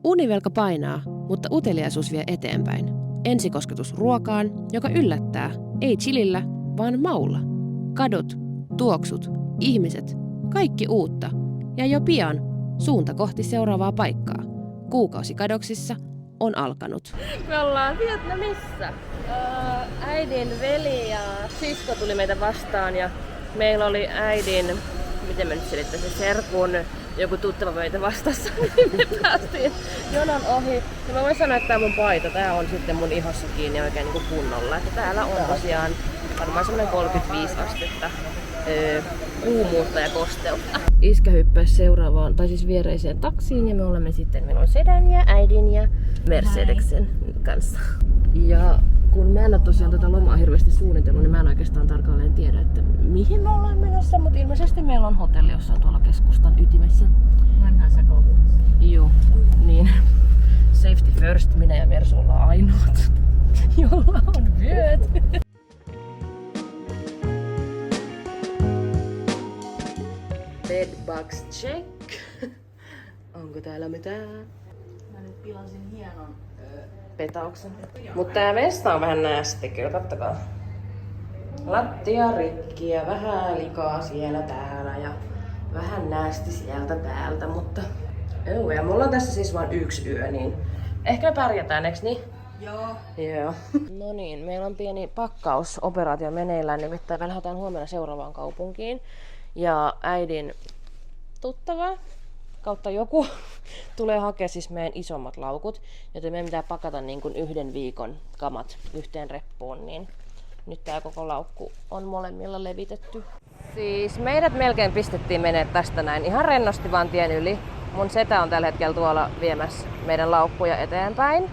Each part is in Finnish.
Univelka painaa, mutta uteliaisuus vie eteenpäin. Ensikosketus ruokaan, joka yllättää, ei chilillä, vaan maulla. Kadut, tuoksut, ihmiset, kaikki uutta. Ja jo pian suunta kohti seuraavaa paikkaa. Kuukausi kadoksissa on alkanut. Me ollaan Vietnamissa. Äidin veli ja sisko tuli meitä vastaan ja meillä oli äidin, miten mä nyt selittäisin, serkun joku tuttava meitä vastassa, niin me päästiin jonon ohi. Ja mä voin sanoa, että tää mun paita, tää on sitten mun ihossa kiinni oikein niin kuin kunnolla. Että täällä on tosiaan varmaan semmoinen 35 astetta kuumuutta ja kosteutta. Iskä hyppäsi seuraavaan, tai siis viereiseen taksiin ja me olemme sitten minun sedän ja äidin ja Mercedeksen kanssa. Ja kun mä en ole tosiaan tätä lomaa hirveästi suunnitellut, niin mä en oikeastaan tarkalleen tiedä, että mihin me ollaan menossa, mutta ilmeisesti meillä on hotelli jossain tuolla keskustan ytimessä. Vanhassa kaupungissa. Joo, niin safety first, minä ja Mersu ollaan ainoat, jolla on vyöt. Bedbugs check. Onko täällä mitään? Mä nyt pilasin hienon Petauksen. Mutta tää vesta on vähän nästi, kyllä kattokaa. Lattia rikki ja vähän likaa siellä täällä ja vähän nästi sieltä täältä, mutta ja mulla on tässä siis vain yksi yö, niin ehkä me pärjätään, eiks niin? Joo. Joo. No niin, meillä on pieni pakkausoperaatio meneillään, nimittäin me lähdetään huomenna seuraavaan kaupunkiin. Ja äidin tuttava kautta joku tulee hakemaan siis meidän isommat laukut, joten meidän pitää pakata niin kuin yhden viikon kamat yhteen reppuun, niin nyt tää koko laukku on molemmilla levitetty. Siis meidät melkein pistettiin menee tästä näin ihan rennosti vaan tien yli. Mun setä on tällä hetkellä tuolla viemässä meidän laukkuja eteenpäin.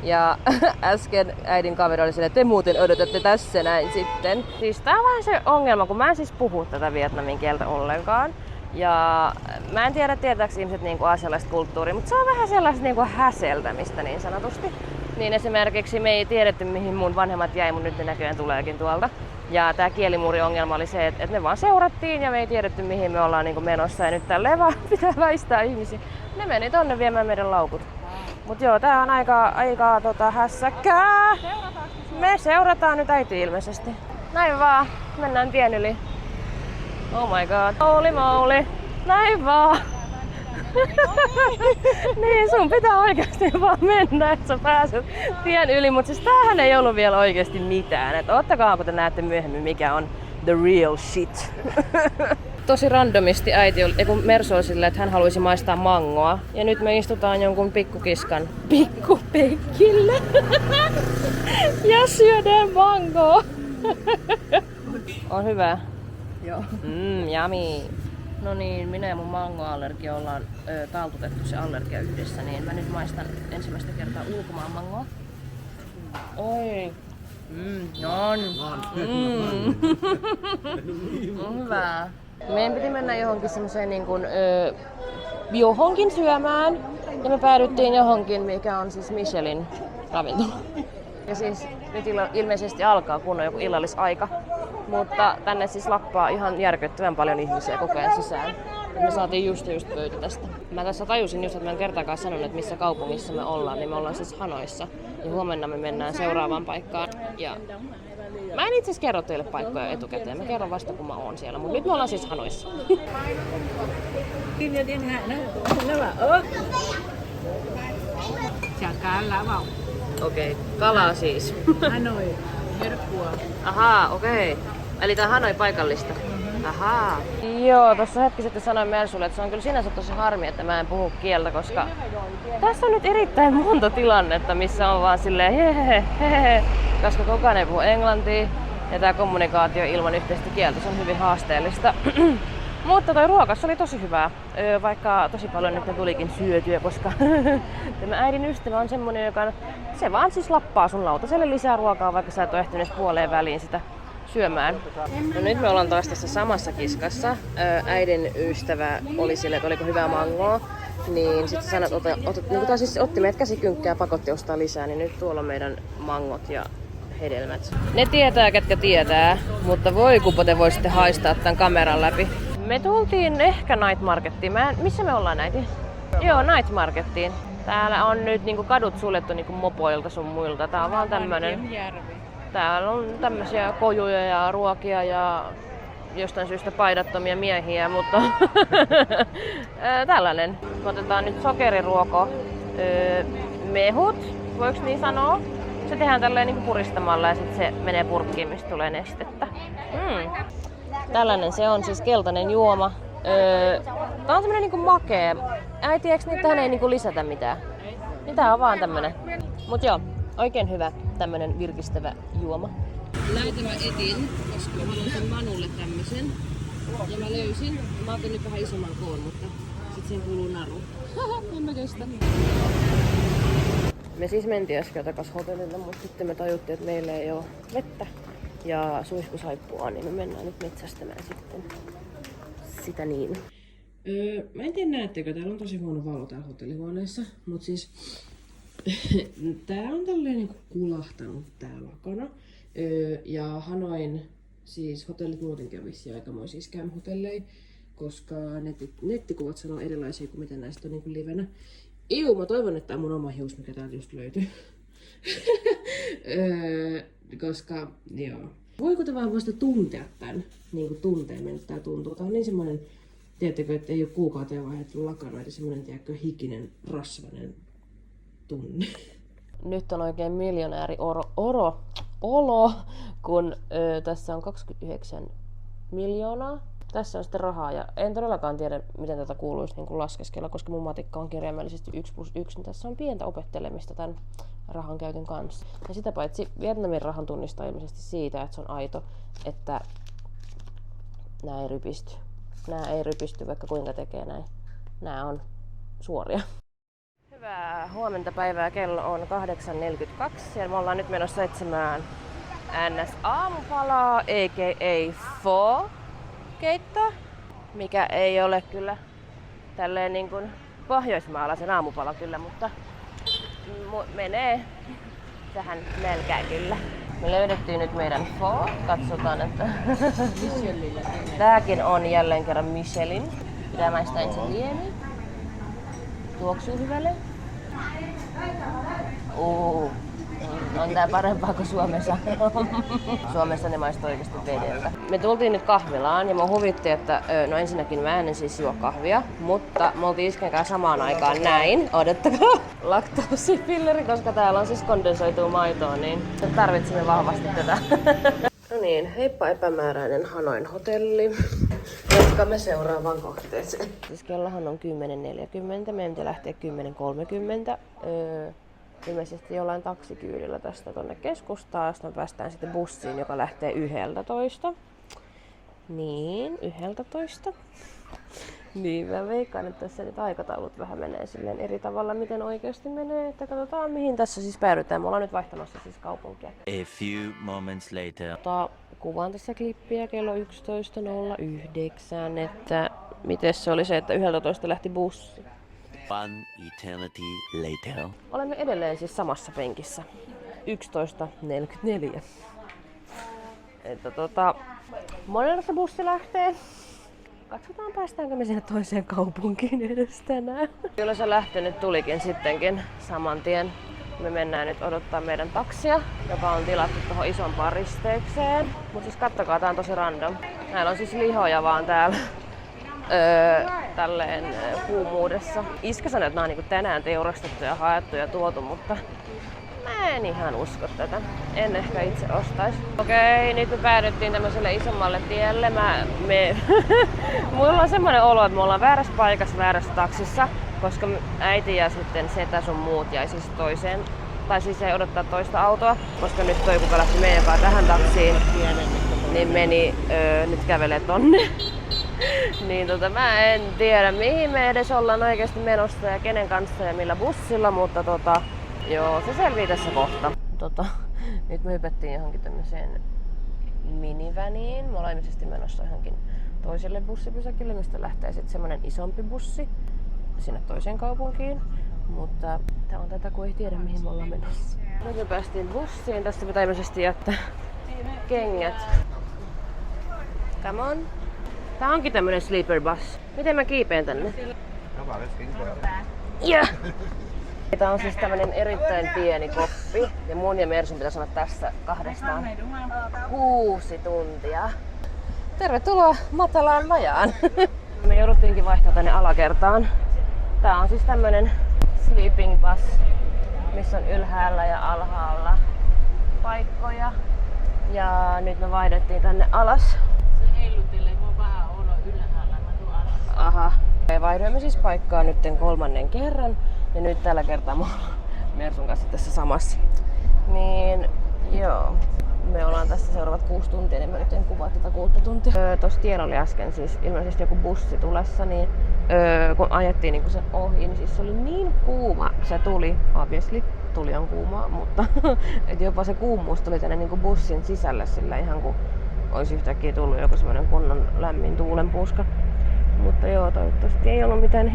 Ja äsken äidin kaveri oli silleen, että te muuten odotatte tässä näin sitten. Siis tää on vähän se ongelma, kun mä en siis puhu tätä vietnamin kieltä ollenkaan. Ja mä en tiedä, tietääkö ihmiset niinku aasialaista kulttuuria, mutta se on vähän sellaista niinku häseltämistä niin sanotusti. Niin esimerkiksi me ei tiedetty, mihin mun vanhemmat jäi, mun nyt ne näköjään tuleekin tuolta. Ja tää kielimuuri-ongelma oli se, että me vaan seurattiin ja me ei tiedetty, mihin me ollaan niinku menossa. Ja nyt tälleen vaan pitää väistää ihmisiä. Ne meni tonne viemään meidän laukut. Mut joo, tää on aika hässäkkää. Me seurataan nyt äiti ilmeisesti. Näin vaan, mennään tien yli. Oh my god. Holy moly. Näin vaan. Niin, sun pitää oikeasti vaan mennä, että sä pääset tien yli. Mut siis tämähän ei ollut vielä oikeasti mitään. Et ottakaa, kun te näette myöhemmin, mikä on the real shit. Tosi randomisti äiti oli, kun Mersu oli silleen, että hän haluaisi maistaa mangoa. Ja nyt me istutaan jonkun pikkukiskan pikkupenkille ja syödään mangoa. On hyvä. Joo. Yummy. No niin, minä ja mun mangoallergia ollaan taltutettu se allergia yhdessä, niin mä nyt maistan ensimmäistä kertaa ulkomaan mangoa. Oi. On hyvää. Meidän piti mennä johonkin semmoiseen niin kuin, johonkin syömään ja me päädyttiin johonkin, mikä on siis Michelin ravintola. Ja siis nyt ilmeisesti alkaa, kun on joku illallisaika, mutta tänne siis lappaa ihan järkyttävän paljon ihmisiä koko ajan sisään. Me saatiin just pöytä tästä. Mä tässä tajusin just, että mä en kertaakaan sanonut, että missä kaupungissa me ollaan, niin me ollaan siis Hanoissa. Ja huomenna me mennään seuraavaan paikkaan. Ja mä en itse asiassa kerro teille paikkoja etukäteen, mä kerron vasta kun mä oon siellä, mutta nyt me ollaan siis Hanoissa. Okei, kalaa siis. Hanoi, herkkua. Ahaa, okei. Eli tää on Hanoi paikallista. Ahaa. Joo, tuossa hetki sitten sanoin Mersulle, että se on kyllä sinänsä tosi harmi, että mä en puhu kieltä, koska tässä on nyt erittäin monta tilannetta, missä on vaan silleen hehehe, koska kukaan ei puhu englantia ja tää kommunikaatio ilman yhteistä kieltä, se on hyvin haasteellista. Mutta toi ruokas oli tosi hyvää, vaikka tosi paljon nyt tulikin syötyä, koska tämä äidin ystävä on semmonen, joka se vaan siis lappaa sun lautaselle lisää ruokaa, vaikka sä et ole ehtinyt puoleen väliin sitä syömään. No nyt me ollaan taas tässä samassa kiskassa. Äidin ystävä oli silleen, että oliko hyvää mangoa. Niin sitten sanat, niin siis otti meidät käsikynkkää ja pakotti ostaa lisää, niin nyt tuolla on meidän mangot ja hedelmät. Ne tietää, ketkä tietää, mutta voi kupo te voisitte haistaa tämän kameran läpi. Me tultiin ehkä Night Markettiin. Missä me ollaan äiti? Joo, night markettiin. Täällä on nyt niinku kadut suljettu niinku mopoilta sun muilta. Tää on vaan tämmönen. Täällä on tämmösiä kojuja ja ruokia ja jostain syystä paidattomia miehiä, mutta tällainen. Me otetaan nyt sokeriruoko, mehut, voiko niin sanoa? Se tehdään tälleen niinku puristamalla ja sitten se menee purkkiin, mistä tulee nestettä. Tällainen se on, siis keltainen juoma. Tää on tämmönen niinku makee. Äiti, eikö tähän ei niinku lisätä mitään? Niin tää on vaan tämmönen. Mut joo, oikein hyvä tämmönen virkistävä juoma. Näitä mä etin, koska mä halusin Manulle tämmösen. Ja mä löysin. Mä otin nyt vähän isomman koon, mutta sit siihen kuuluu naru. En mä kestä. Me siis mentiin äsken takas hotellille, mutta sitten me tajuttiin, että meillä ei oo vettä ja suihkusaippua, niin me mennään nyt metsästämään sitten sitä niin. Mä en tiedä näettekö, täällä on tosi huono valo täällä hotellihuoneessa, mutta siis tää on tälleen niinku kulahtanut tää lakana. Ja Hanoin siis hotellit muutenkin on vissiin aikamoisia scam-hotelleja, koska nettikuvat sanoo erilaisia kuin mitä näistä on niinku livenä. Mä toivon, että tää on mun oma hius, mikä täältä just löytyy. Koska, joo. Voiko te vaan vasta tuntea tän niinku tunteen, miltä tää tuntuu? Tää on niin semmonen, tiedättekö, että ei oo kuukauteen vaihdettu lakanoita, semmonen, tiedätkö, hikinen, rasvainen tunne. Nyt on oikein miljonääri olo, kun tässä on 29 miljoonaa. Tässä on sitten rahaa ja en todellakaan tiedä, miten tätä kuuluisi niin kuin laskeskella, koska mun matikka on kirjaimellisesti 1+1, niin tässä on pientä opettelemista tämän rahan käytön kanssa. Ja sitä paitsi Vietnamin rahan tunnistaa ilmeisesti siitä, että se on aito, että nämä ei rypisty. Nämä ei rypisty, vaikka kuinka tekee näin. Nämä on suoria. Hyvää huomenta päivää, kello on 8.42 ja me ollaan nyt menossa etsimään NS-aamupalaa, a.k.a. pho-keittoa, mikä ei ole kyllä tälleen niin kuin pohjoismaalaisen aamupala kyllä, mutta menee tähän nälkään kyllä. Me löydettiin nyt meidän pho, katsotaan että tääkin on jälleen kerran Michelin. Pitää maistaa ensin liemi. Tuoksuu hyvälle. On tää parempaa kuin Suomessa. Suomessa ne maistuu oikeesti vedeltä. Me tultiin nyt kahvilaan ja mä huvitti, että no ensinnäkin mä en siis juo kahvia, mutta me oltiin iskenkään samaan aikaan näin. Odottakaa. Laktoosipilleri, koska täällä on siis kondensoitua maitoa, niin tarvitsemme vahvasti tätä. No niin, heippa epämääräinen Hanoin hotelli. Jatkamme seuraavaan kohteeseen. Siis kellohan on 10.40, meidän pitää lähteä 10.30. Ilmeisesti jollain taksikyydillä tästä tonne keskustaan, josta me päästään sitten bussiin, joka lähtee 11. Niin, 11. Niin, mä veikkaan, että tässä nyt aikataulut vähän menee silleen eri tavalla, miten oikeasti menee, että katsotaan mihin tässä siis päädytään. Me ollaan nyt vaihtamassa siis kaupunkia. A few moments later. Kuvaan tässä klippiä kello 11.09, että miten se oli se, että 11 lähti bussi. One eternity later. Olemme edelleen siis samassa penkissä. 11.44. Että monella se bussi lähtee. Katsotaan päästäänkö me sinne toiseen kaupunkiin edes tänään. Kyllä se lähtenyt tulikin sittenkin saman tien. Me mennään nyt odottaa meidän taksia, joka on tilattu tuohon isompaan risteykseen. Mut siis kattokaa, tää on tosi random. Näillä on siis lihoja vaan täällä. Tälleen kuumuudessa. Iskä sanoi, että nämä on niinku tänään teurastettu ja haettu ja tuotu, mutta mä en ihan usko tätä. En ehkä itse ostais. Okei, nyt me päädyttiin tämmöiselle isommalle tielle. Mulla on semmoinen olo, että me ollaan väärässä paikassa, väärässä taksissa, koska äiti ja sitten setä sun muut jäi siis toiseen. Tai siis ei odottaa toista autoa, koska nyt toi kuka lähti meidän kanssa tähän taksiin, niin meni nyt kävelee tonne. Niin mä en tiedä mihin me edes ollaan oikeasti menossa ja kenen kanssa ja millä bussilla, mutta joo, se selvii tässä kohta. Nyt me hypättiin johonkin tämmöiseen miniväniin. Me ollaan ilmeisesti menossa johonkin toiselle bussipysäkille, mistä lähtee sitten semmonen isompi bussi sinne toiseen kaupunkiin. Mutta tää on tätä, kun ei tiedä mihin me ollaan menossa. Nyt me päästiin bussiin. Tästä pitää ilmeisesti jättää kengät. Come on. Tää onkin tämmönen sleeper bus. Miten mä kiipeen tänne? Yeah. Tämä on siis tämmönen erittäin pieni koppi. Ja mun ja Mersun pitäisi olla tässä kahdestaan 6 tuntia. Tervetuloa matalaan majaan. Me jouduttiinkin vaihtaa tänne alakertaan. Tää on siis tämmönen sleeping bus, missä on ylhäällä ja alhaalla paikkoja. Ja nyt me vaihdettiin tänne alas. Se heiluttelee mua vähän olo ylhäällä, mä tuun alas. Aha. Me vaihdoimme siis paikkaa nyt 3. kerran. Ja nyt tällä kertaa me ollaan Mersun kanssa tässä samassa. Niin joo. Me ollaan tässä seuraavat 6 tuntia, niin mä nyt en kuvaa tätä 6 tuntia. Tossa tiellä oli äsken siis ilmeisesti joku bussi tulessa, niin kun ajettiin niinku sen ohi, niin siis se oli niin kuuma. Se tuli, obviously, tuli on kuumaa, mutta et jopa se kuumuus tuli tänne niinku bussin sisälle sillä ihan kun olisi yhtäkkiä tullut joku semmoinen kunnon lämmin tuulenpuuska. Mutta joo, toivottavasti ei ollut mitään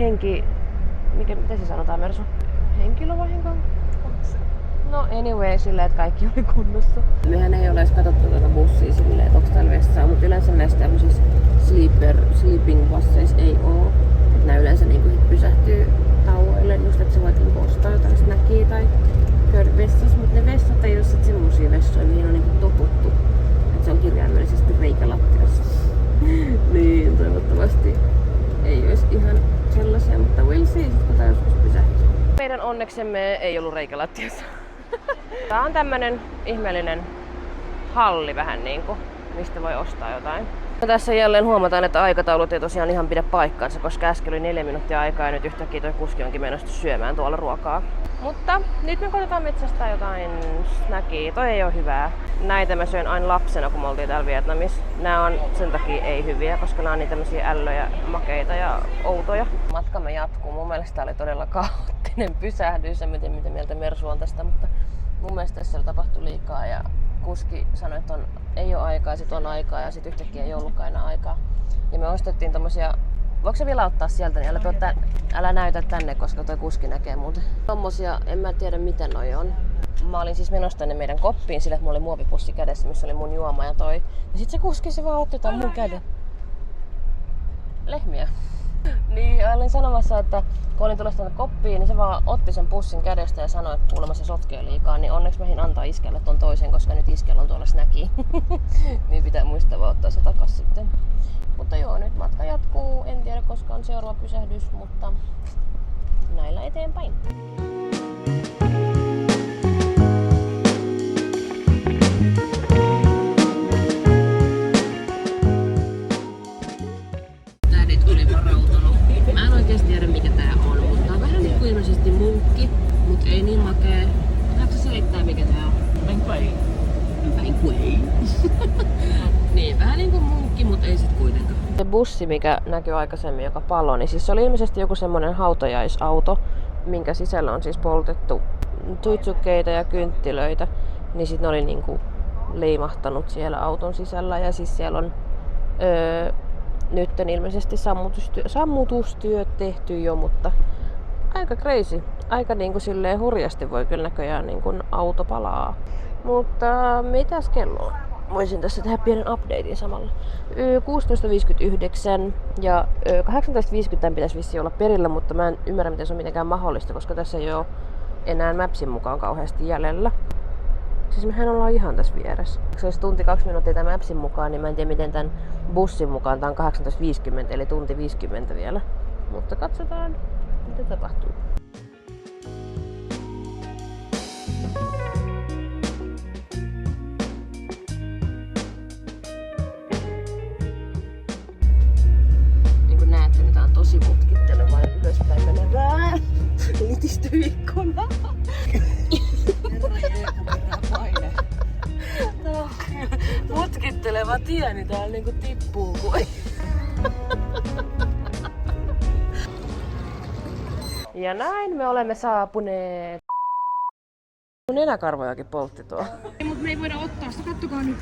miten se sanotaan, Mersu? Henkilövahinko? No anyway, silleen, että kaikki oli kunnossa. Mehän ei ole edes katsottu tuota bussia silleen, että onko täällä vessaa, mutta yleensä näissä tämmöisissä sleeping busseissa ei oo. Että nää yleensä niinku pysähtyy tauoille, just että sä voit niinku ostaa jotain snackia tai käydä vessassa, mutta ne vessat ei oo sit semmosia vessoja, mihin on niinku totuttu. Että se on kirjaimellisesti reikälattiassa. Niin, toivottavasti ei ois ihan sellaisia, mutta we'll see, sit kun tää joskus pysähtyy. Meidän onneksemme ei ollut reikälattiassa. Tää on tämmönen ihmeellinen halli vähän niinku, mistä voi ostaa jotain. Ja tässä jälleen huomataan, että aikataulut ei tosiaan ihan pidä paikkansa, koska äsken oli 4 minuuttia aikaa ja nyt yhtäkkiä toi kuski onkin menossa syömään tuolla ruokaa. Mutta nyt me koitetaan metsästää jotain snackia. Toi ei oo hyvää. Näitä mä söin aina lapsena, kun me oltiin täällä Vietnamissa. Nää on sen takia ei hyviä, koska nää on niitä tämmösiä ällöjä, makeita ja outoja. Matkamme jatkuu. Mun mielestä tää oli todella kaoottinen pysähdys. En tiedä mitä mieltä Mersu on tästä, mutta mun mielestä tässä tapahtui liikaa ja kuski sanoi, että ei ole aikaa ja sit on aikaa ja sit yhtäkkiä ei ollutkaan enää aikaa. Ja me ostettiin tommosia, voiko se vielä ottaa sieltä, niin älä näytä tänne, koska toi kuski näkee muuten. Tommosia, en mä tiedä miten noi on. Mä olin siis menossa tänne meidän koppiin sillä, että mulla oli muovipussi kädessä, missä oli mun juoma ja toi. Ja sit se kuski se vaan otti mun käden. Lehmiä. Niin, olin sanomassa, että kun olin tulossa tänne koppiin, niin se vaan otti sen pussin kädestä ja sanoi, että kuulemma se sotkee liikaa. Niin onneksi mähin antaa iskelle ton toisen, koska nyt iskellä on tuolla snacki. Niin pitää muistaa vaan ottaa se takas sitten. Mutta joo, nyt matka jatkuu. En tiedä koska on seuraava pysähdys, mutta näillä eteenpäin. Tähdit oli varautunut. Mä en oikeesti tiedä mikä tää on, mutta tää on vähän niinku ilmeisesti munkki, mut ei niin makee. Voitko sä selittää mikä tää on? Bánh quẩy. Bánh quẩy. Niin, vähän niinku munkki, mut ei sit kuitenkaan. Se bussi, mikä näkyy aikaisemmin, joka paloi, niin siis se oli ilmeisesti joku semmonen hautajaisauto, minkä sisällä on siis poltettu tuitsukkeita ja kynttilöitä. Niin sit ne oli niinku leimahtanut siellä auton sisällä ja siis siellä on nytten ilmeisesti sammutustyöt tehty jo, mutta aika crazy. Aika niinku silleen hurjasti voi kyllä näköjään niinku auto palaa. Mutta mitäs kello on? Voisin tässä tehdä pienen updatein samalla. 16.59 ja 18.50 pitäisi vissiin olla perillä, mutta mä en ymmärrä miten se on mitenkään mahdollista, koska tässä ei ole enää Mapsin mukaan kauheasti jäljellä. Siis mehän ollaan ihan tässä vieressä. Se olisi tunti 2 minuuttia tämän Mapsin mukaan, niin mä en tiedä miten tämän bussin mukaan. Tää on 18.50 eli tunti 50 vielä. Mutta katsotaan mitä tapahtuu. Niin kuin näette, niin tää on tosi mutkitteleva ja ylöspäin menevää. Litisty ikkuna. Tää on mutkitteleva tie, niin täällä niinku tippuu kuin. Ja näin me olemme saapuneet. Mun nenäkarvojakin poltti tuo. Mut me ei voida ottaa sitä, kattokaa nyt.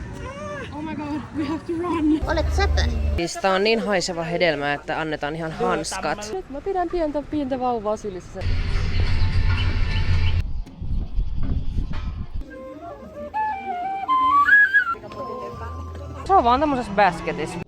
Oh my god, we have to run. Olet säpä? Siis tää on niin haiseva hedelmä, että annetaan ihan hanskat. Nyt mä pidän pientä vauvaa sylissä. Se on vaan tämmosessa basketissa.